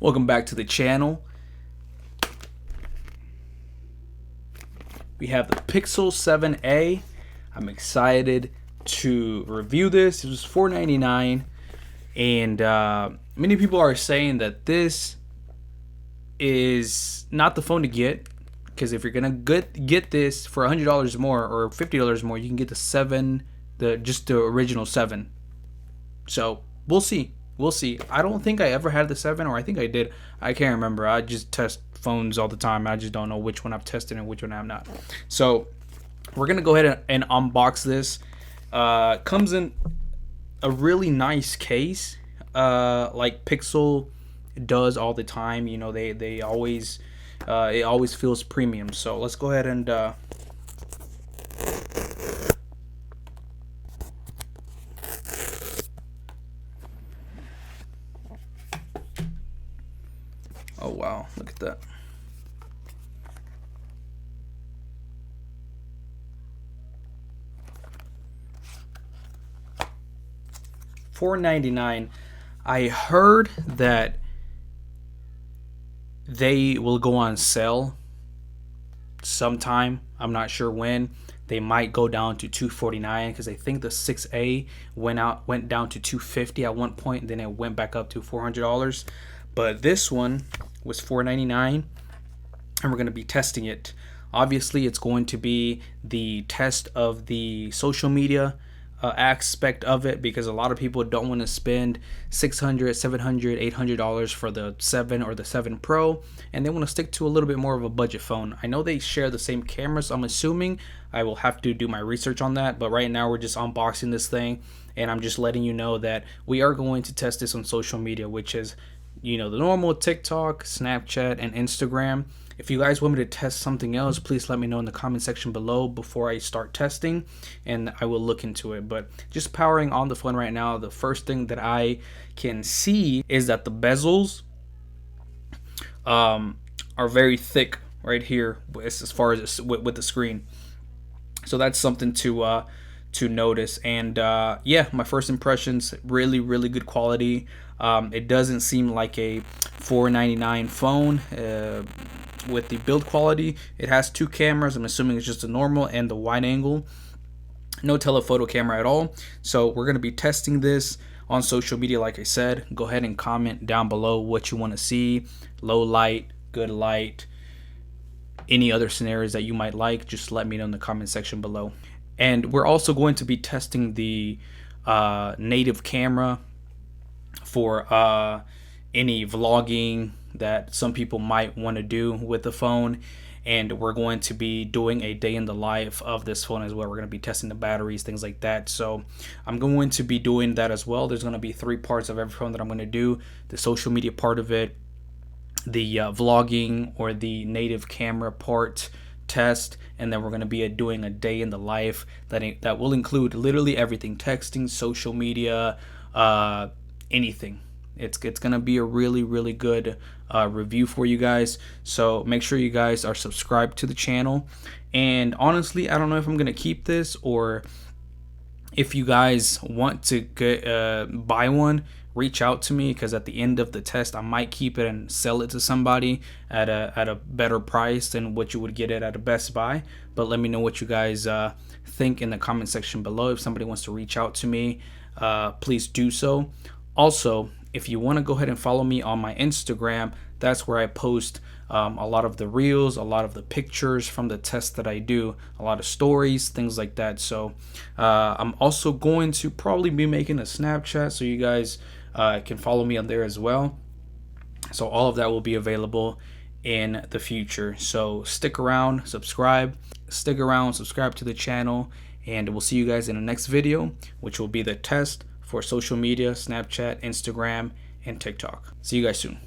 Welcome back to the channel. We have the Pixel 7a. I'm excited to review this. It was $4.99, and many people are saying that this is not the phone to get, because if you're gonna get this for $100 more or $50 more, you can get the 7, just the original 7. So we'll see. We'll see. I don't think I ever had the 7, or I think I did. I can't remember. I just test phones all the time. I just don't know which one I've tested and which one I've not. So we're gonna go ahead and unbox this. Comes in a really nice case, like Pixel does all the time. You know, they always it always feels premium. So let's go ahead and oh wow, look at that. $4.99. I heard that they will go on sale sometime. I'm not sure when. They might go down to $249, because I think the 6A went down to $250 at one point, and then it went back up to $400. But this one was $4.99, and we're going to be testing it. Obviously, it's going to be the test of the social media aspect of it, because a lot of people don't want to spend $600, $700, $800 for the 7 or the 7 Pro, and they want to stick to a little bit more of a budget phone. I know they share the same cameras, I'm assuming. I will have to do my research on that, but right now we're just unboxing this thing, and I'm just letting you know that we are going to test this on social media, which is, you know, the normal TikTok, Snapchat, and Instagram. If you guys want me to test something else, please let me know in the comment section below before I start testing, and I will look into it. But just powering on the phone right now, the first thing that I can see is that the bezels are very thick right here as far as with the screen. So that's something to notice. And yeah, my first impressions, really good quality. It doesn't seem like a $4.99 phone. With the build quality, it has 2 cameras. I'm assuming it's just the normal and the wide angle. No telephoto camera at all. So we're going to be testing this on social media. Like I said, go ahead and comment down below what you want to see. Low light, good light, any other scenarios that you might like, just let me know in the comment section below. And we're also going to be testing the native camera for any vlogging that some people might want to do with the phone. And we're going to be doing a day in the life of this phone as well. We're going to be testing the batteries, things like that. So I'm going to be doing that as well. There's going to be 3 parts of every phone that I'm going to do: the social media part of it, the vlogging or the native camera part test, and then we're going to be doing a day in the life that will include literally everything: texting, social media, anything. It's gonna be a really good review for you guys. So make sure you guys are subscribed to the channel. And honestly, I don't know if I'm gonna keep this, or if you guys want to buy one, reach out to me, because at the end of the test I might keep it and sell it to somebody at a better price than what you would get it at a Best Buy. But let me know what you guys think in the comment section below. If somebody wants to reach out to me, please do so. Also, if you want to go ahead and follow me on my Instagram, that's where I post a lot of the reels, a lot of the pictures from the tests that I do, a lot of stories, things like that. So I'm also going to probably be making a Snapchat, so you guys can follow me on there as well. So all of that will be available in the future. So stick around, subscribe to the channel, and we'll see you guys in the next video, which will be the test for social media: Snapchat, Instagram, and TikTok. See you guys soon.